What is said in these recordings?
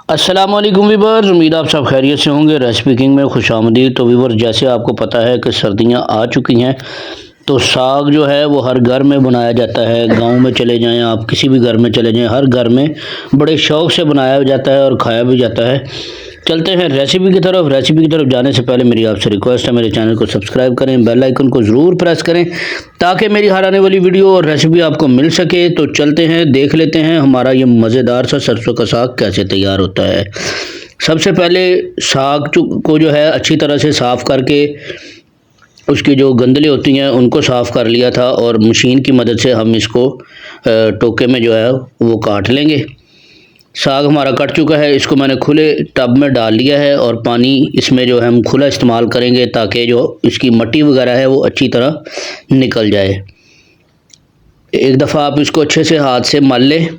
अस्सलामुअलैकुम वीवर्स, उम्मीद आप सब खैरियत से होंगे। रेसिपी किंग में खुशामदीद। तो वीवर्स, जैसे आपको पता है कि सर्दियां आ चुकी हैं, तो साग जो है वो हर घर में बनाया जाता है। गांव में चले जाएं, आप किसी भी घर में चले जाएं, हर घर में बड़े शौक़ से बनाया जाता है और खाया भी जाता है। चलते हैं रेसिपी की तरफ। रेसिपी की तरफ जाने से पहले मेरी आपसे रिक्वेस्ट है, मेरे चैनल को सब्सक्राइब करें, बेल आइकन को ज़रूर प्रेस करें ताकि मेरी हर आने वाली वीडियो और रेसिपी आपको मिल सके। तो चलते हैं, देख लेते हैं हमारा ये मज़ेदार सा सरसों का साग कैसे तैयार होता है। सबसे पहले साग को जो है अच्छी तरह से साफ़ करके उसकी जो गंदली होती हैं उनको साफ़ कर लिया था, और मशीन की मदद से हम इसको टोके में जो है वो काट लेंगे। साग हमारा कट चुका है, इसको मैंने खुले टब में डाल लिया है, और पानी इसमें जो है हम खुला इस्तेमाल करेंगे ताकि जो इसकी मट्टी वगैरह है वो अच्छी तरह निकल जाए। एक दफ़ा आप इसको अच्छे से हाथ से मल लें,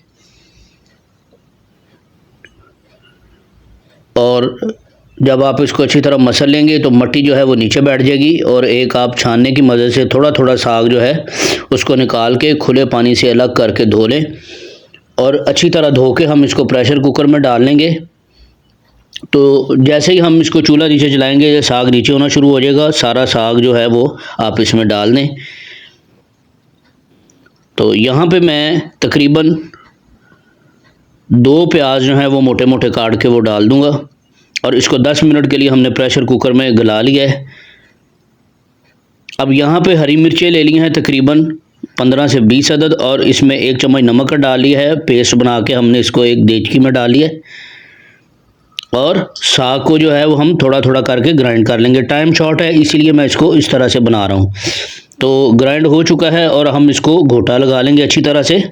और जब आप इसको अच्छी तरह मसल लेंगे तो मट्टी जो है वो नीचे बैठ जाएगी, और एक आप छानने की मदद से थोड़ा थोड़ा साग जो है उसको निकाल के खुले पानी से अलग करके धो लें, और अच्छी तरह धो के हम इसको प्रेशर कुकर में डाल लेंगे। तो जैसे ही हम इसको चूल्हा नीचे जलाएंगे, साग नीचे होना शुरू हो जाएगा। सारा साग जो है वो आप इसमें डाल दें। तो यहाँ पे मैं तकरीबन 2 प्याज जो है वो मोटे मोटे काट के वो डाल दूँगा, और इसको 10 मिनट के लिए हमने प्रेशर कुकर में गला लिया है। अब यहाँ पे हरी मिर्चें ले ली हैं तकरीबन 15 से 20 अदद, और इसमें 1 चम्मच नमक का डाल लिया है। पेस्ट बना के हमने इसको एक देचकी में डाल लिया है, और साग को जो है वो हम थोड़ा थोड़ा करके ग्राइंड कर लेंगे। टाइम शॉर्ट है इसीलिए मैं इसको इस तरह से बना रहा हूँ। तो ग्राइंड हो चुका है, और हम इसको घोटा लगा लेंगे अच्छी तरह से,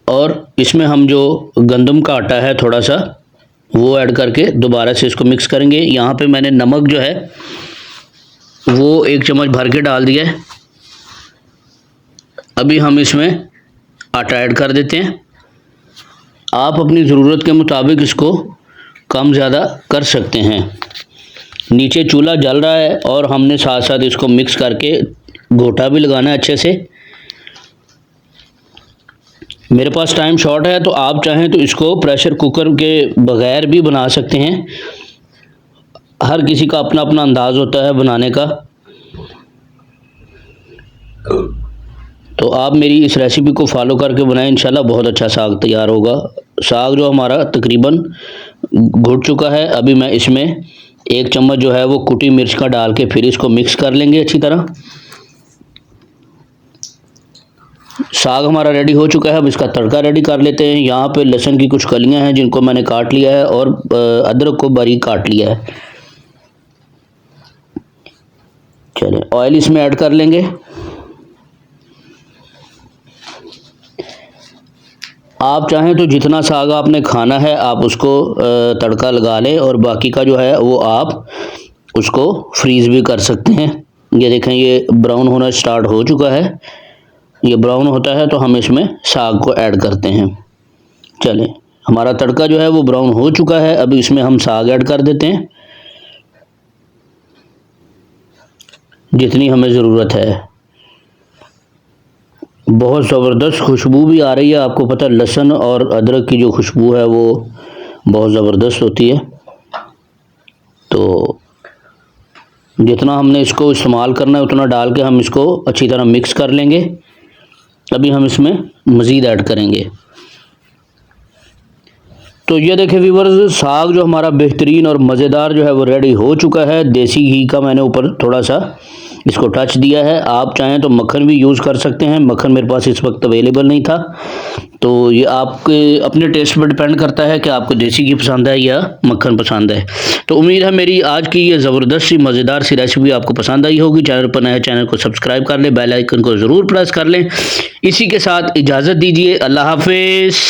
और इसमें हम जो गंदम का आटा है थोड़ा सा वो ऐड करके दोबारा से इसको मिक्स करेंगे। यहाँ पे मैंने नमक जो है वो 1 चम्मच भर के डाल दिया है। अभी हम इसमें आटा ऐड कर देते हैं। आप अपनी ज़रूरत के मुताबिक इसको कम ज़्यादा कर सकते हैं। नीचे चूल्हा जल रहा है, और हमने साथ साथ इसको मिक्स करके घोटा भी लगाना है अच्छे से। मेरे पास टाइम शॉर्ट है, तो आप चाहें तो इसको प्रेशर कुकर के बगैर भी बना सकते हैं। हर किसी का अपना अपना अंदाज़ होता है बनाने का। तो आप मेरी इस रेसिपी को फॉलो करके बनाएं, इंशाल्लाह बहुत अच्छा साग तैयार होगा। साग जो हमारा तकरीबन घुट चुका है, अभी मैं इसमें 1 चम्मच जो है वो कुटी मिर्च का डाल के फिर इसको मिक्स कर लेंगे अच्छी तरह। साग हमारा रेडी हो चुका है, अब इसका तड़का रेडी कर लेते हैं। यहाँ पे लहसुन की कुछ कलियां हैं जिनको मैंने काट लिया है, और अदरक को बारीक काट लिया है। चलें, ऑयल इसमें ऐड कर लेंगे। आप चाहें तो जितना साग आपने खाना है आप उसको तड़का लगा लें, और बाकी का जो है वो आप उसको फ्रीज़ भी कर सकते हैं। ये देखें, ये ब्राउन होना स्टार्ट हो चुका है। ये ब्राउन होता है तो हम इसमें साग को ऐड करते हैं। चलें, हमारा तड़का जो है वो ब्राउन हो चुका है, अभी इसमें हम साग ऐड कर देते हैं जितनी हमें ज़रूरत है। बहुत ज़बरदस्त खुशबू भी आ रही है। आपको पता है लहसुन और अदरक की जो खुशबू है वो बहुत ज़बरदस्त होती है। तो जितना हमने इसको इस्तेमाल करना है उतना डाल के हम इसको अच्छी तरह मिक्स कर लेंगे। अभी हम इसमें मज़ीद ऐड करेंगे। तो ये देखें व्यूअर्स, साग जो हमारा बेहतरीन और मज़ेदार जो है वो रेडी हो चुका है। देसी घी का मैंने ऊपर थोड़ा सा इसको टच दिया है। आप चाहें तो मक्खन भी यूज़ कर सकते हैं। मक्खन मेरे पास इस वक्त अवेलेबल नहीं था, तो ये आपके अपने टेस्ट पर डिपेंड करता है कि आपको देसी घी पसंद है या मक्खन पसंद है। तो उम्मीद है मेरी आज की ये ज़बरदस्त सी मज़ेदार सी रेसिपी आपको पसंद आई होगी। चैनल पर नया, चैनल को सब्सक्राइब कर लें, बेल आइकन को ज़रूर प्रेस कर लें। इसी के साथ इजाज़त दीजिए, अल्लाह हाफिज़।